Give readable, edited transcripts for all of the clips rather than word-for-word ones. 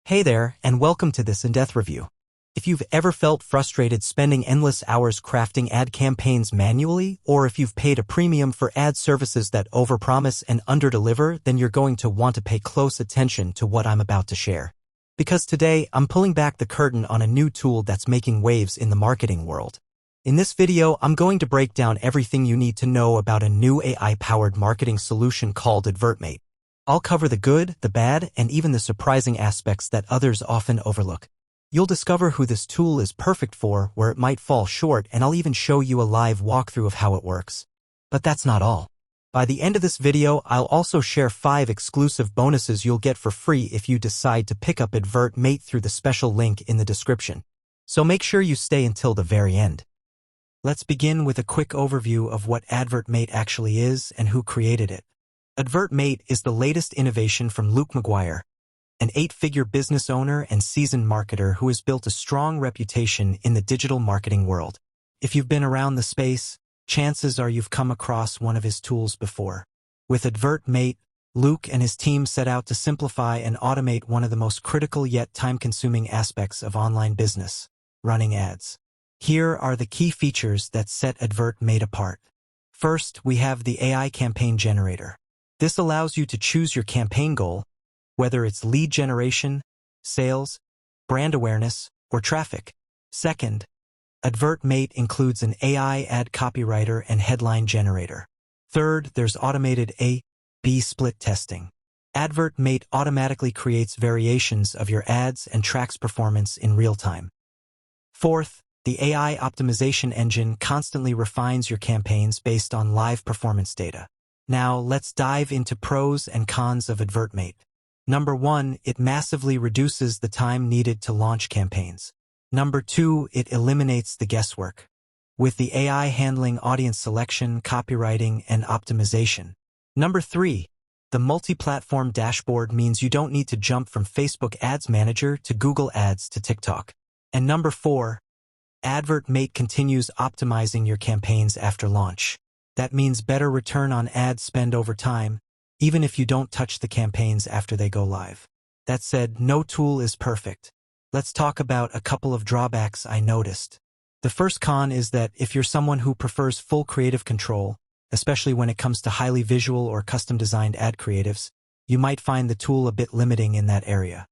Hey there, and welcome to this in-depth review. If you've ever felt frustrated spending endless hours crafting ad campaigns manually, or if you've paid a premium for ad services that overpromise and underdeliver, then you're going to want to pay close attention to what I'm about to share. Because today, I'm pulling back the curtain on a new tool that's making waves in the marketing world. In this video, I'm going to break down everything you need to know about a new AI-powered marketing solution called Advert Mate. I'll cover the good, the bad, and even the surprising aspects that others often overlook. You'll discover who this tool is perfect for, where it might fall short, and I'll even show you a live walkthrough of how it works. But that's not all. By the end of this video, I'll also share 5 exclusive bonuses you'll get for free if you decide to pick up Advert Mate through the special link in the description. So make sure you stay until the very end. Let's begin with a quick overview of what Advert Mate actually is and who created it. Advert Mate is the latest innovation from Luke Maguire, an 8-figure business owner and seasoned marketer who has built a strong reputation in the digital marketing world. If you've been around the space, chances are you've come across one of his tools before. With Advert Mate, Luke and his team set out to simplify and automate one of the most critical yet time-consuming aspects of online business: running ads. Here are the key features that set Advert Mate apart. First, we have the AI campaign generator. This allows you to choose your campaign goal, whether it's lead generation, sales, brand awareness, or traffic. Second, Advert Mate includes an AI ad copywriter and headline generator. Third, there's automated A/B split testing. Advert Mate automatically creates variations of your ads and tracks performance in real time. Fourth, the AI optimization engine constantly refines your campaigns based on live performance data. Now, let's dive into pros and cons of Advert Mate. Number 1, it massively reduces the time needed to launch campaigns. Number 2, it eliminates the guesswork, with the AI handling audience selection, copywriting, and optimization. Number 3, the multi-platform dashboard means you don't need to jump from Facebook Ads Manager to Google Ads to TikTok. And number 4, Advert Mate continues optimizing your campaigns after launch. That means better return on ad spend over time, even if you don't touch the campaigns after they go live. That said, no tool is perfect. Let's talk about a couple of drawbacks I noticed. The first con is that if you're someone who prefers full creative control, especially when it comes to highly visual or custom-designed ad creatives, you might find the tool a bit limiting in that area.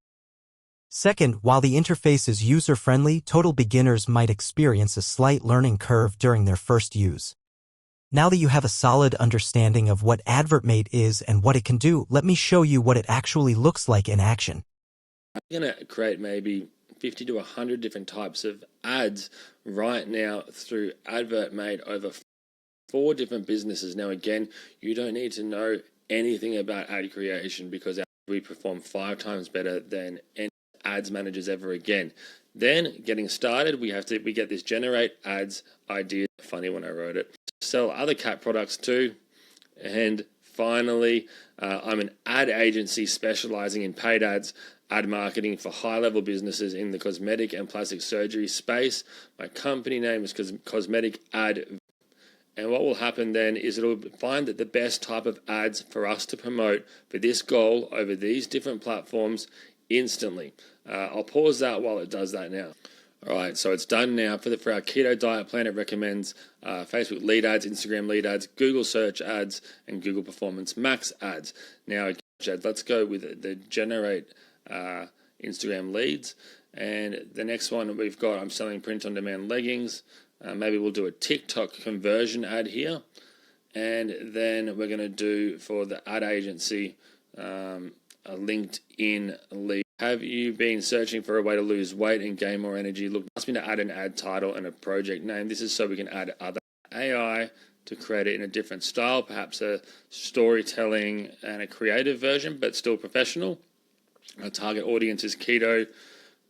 Second, while the interface is user-friendly, total beginners might experience a slight learning curve during their first use. Now that you have a solid understanding of what Advert Mate is and what it can do, let me show you what it actually looks like in action. I'm going to create maybe 50 to 100 different types of ads right now through Advert Mate over 4 different businesses. Now again, you don't need to know anything about ad creation because we perform 5 times better than any ads managers ever again. Then getting started, we get this generate ads idea. Funny when I wrote it. Sell other cat products too. And finally, I'm an ad agency specializing in paid ads, ad marketing for high-level businesses in the cosmetic and plastic surgery space. My company name is Cosmetic Ad. And what will happen then is it'll find that the best type of ads for us to promote for this goal over these different platforms instantly. I'll pause that while it does that now. All right, so it's done now. For our keto diet plan, it recommends Facebook lead ads, Instagram lead ads, Google search ads, and Google Performance Max ads. Now, let's go with the generate Instagram leads. And the next one we've got, I'm selling print-on-demand leggings. Maybe we'll do a TikTok conversion ad here. And then we're going to do, for the ad agency, a LinkedIn lead. Have you been searching for a way to lose weight and gain more energy? Look, ask me to add an ad title and a project name. This is so we can add other AI to create it in a different style, perhaps a storytelling and a creative version, but still professional. Our target audience is keto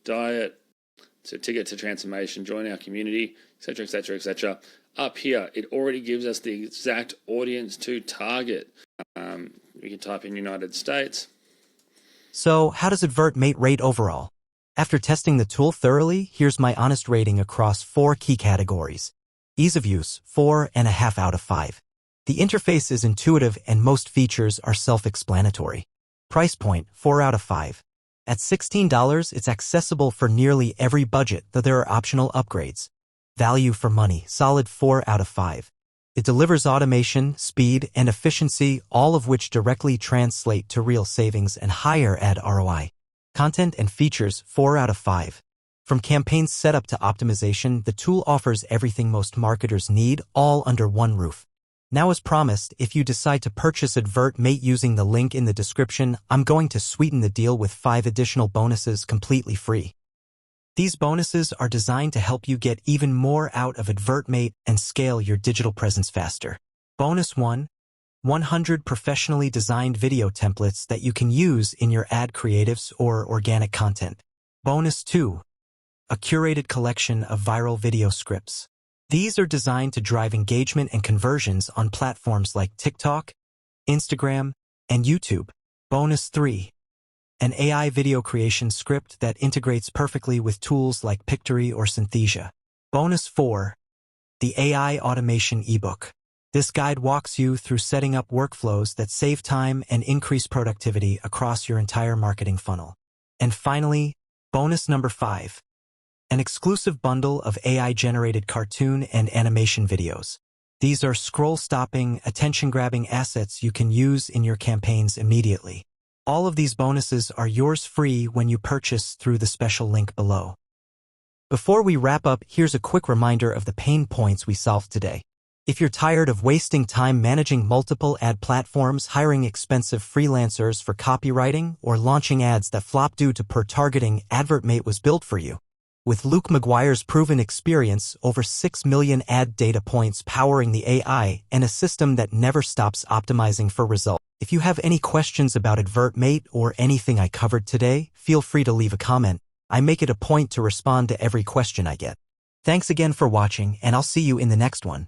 diet. So ticket to transformation, join our community, etc., etc., etc. Up here, it already gives us the exact audience to target. We can type in United States. So, how does Advert Mate rate overall? After testing the tool thoroughly, here's my honest rating across 4 key categories. Ease of use, 4.5 out of 5. The interface is intuitive and most features are self-explanatory. Price point, 4 out of 5. At $16, it's accessible for nearly every budget, though there are optional upgrades. Value for money, solid 4 out of 5. It delivers automation, speed, and efficiency, all of which directly translate to real savings and higher ad ROI. Content and features, 4 out of 5. From campaign setup to optimization, the tool offers everything most marketers need, all under one roof. Now, as promised, if you decide to purchase Advert Mate using the link in the description, I'm going to sweeten the deal with 5 additional bonuses completely free. These bonuses are designed to help you get even more out of Advert Mate and scale your digital presence faster. Bonus 1. 100 professionally designed video templates that you can use in your ad creatives or organic content. Bonus 2. A curated collection of viral video scripts. These are designed to drive engagement and conversions on platforms like TikTok, Instagram, and YouTube. Bonus 3. An AI video creation script that integrates perfectly with tools like Pictory or Synthesia. Bonus 4. The AI Automation eBook. This guide walks you through setting up workflows that save time and increase productivity across your entire marketing funnel. And finally, bonus number 5. An exclusive bundle of AI-generated cartoon and animation videos. These are scroll-stopping, attention-grabbing assets you can use in your campaigns immediately. All of these bonuses are yours free when you purchase through the special link below. Before we wrap up, here's a quick reminder of the pain points we solved today. If you're tired of wasting time managing multiple ad platforms, hiring expensive freelancers for copywriting, or launching ads that flop due to poor targeting, Advert Mate was built for you. With Luke Maguire's proven experience, over 6 million ad data points powering the AI, and a system that never stops optimizing for results. If you have any questions about Advert Mate or anything I covered today, feel free to leave a comment. I make it a point to respond to every question I get. Thanks again for watching, and I'll see you in the next one.